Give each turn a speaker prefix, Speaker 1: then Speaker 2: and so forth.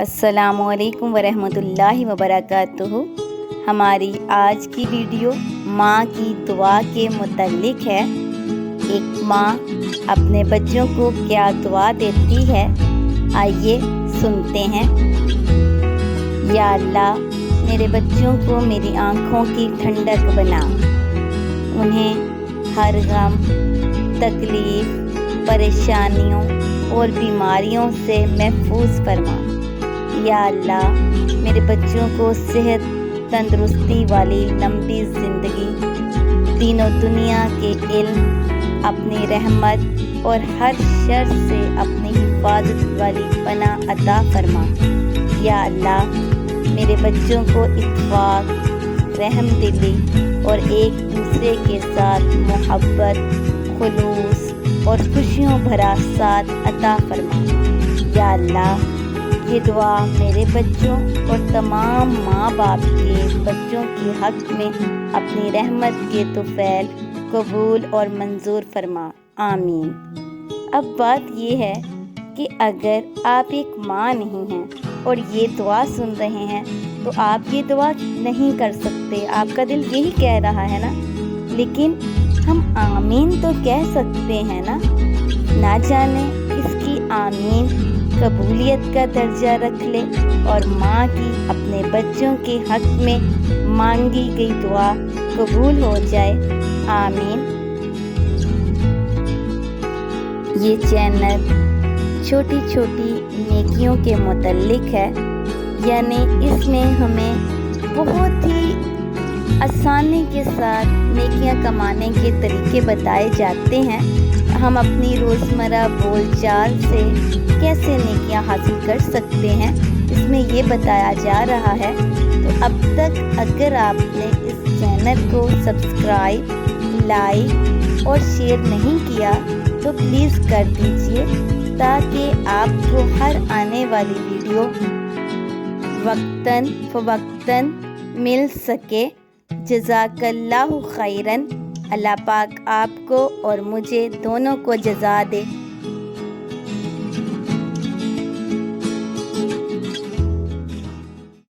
Speaker 1: السلام علیکم ورحمۃ اللہ وبرکاتہ۔ ہماری آج کی ویڈیو ماں کی دعا کے متعلق ہے۔ ایک ماں اپنے بچوں کو کیا دعا دیتی ہے، آئیے سنتے ہیں۔ یا اللہ، میرے بچوں کو میری آنکھوں کی ٹھنڈک بنا، انہیں ہر غم، تکلیف، پریشانیوں اور بیماریوں سے محفوظ فرما۔ یا اللہ، میرے بچوں کو صحت، تندرستی والی لمبی زندگی، دین و دنیا کے علم، اپنی رحمت اور ہر شر سے اپنی حفاظت والی پناہ عطا فرما۔ یا اللہ، میرے بچوں کو اتفاق، رحم دلی اور ایک دوسرے کے ساتھ محبت، خلوص اور خوشیوں بھرا ساتھ عطا فرما۔ یا اللہ، یہ دعا میرے بچوں اور تمام ماں باپ کے بچوں کے حق میں اپنی رحمت کے طفیل قبول اور منظور فرما، آمین۔ اب بات یہ ہے کہ اگر آپ ایک ماں نہیں ہیں اور یہ دعا سن رہے ہیں تو آپ یہ دعا نہیں کر سکتے، آپ کا دل یہی کہہ رہا ہے نا، لیکن ہم آمین تو کہہ سکتے ہیں نا۔ نہ جانے اس کی آمین قبولیت کا درجہ رکھ لے اور ماں کی اپنے بچوں کے حق میں مانگی گئی دعا قبول ہو جائے، آمین۔ یہ چینل چھوٹی چھوٹی نیکیوں کے متعلق ہے، یعنی اس میں ہمیں بہت ہی آسانی کے ساتھ نیکیاں کمانے کے طریقے بتائے جاتے ہیں۔ ہم اپنی روزمرہ بول چال سے کیسے نیکیاں حاصل کر سکتے ہیں، اس میں یہ بتایا جا رہا ہے۔ تو اب تک اگر آپ نے اس چینل کو سبسکرائب، لائک اور شیئر نہیں کیا تو پلیز کر دیجئے، تاکہ آپ کو ہر آنے والی ویڈیو وقتاً فوقتاً مل سکے۔ جزاک اللہ خیراً۔ اللہ پاک آپ کو اور مجھے دونوں کو جزا دے۔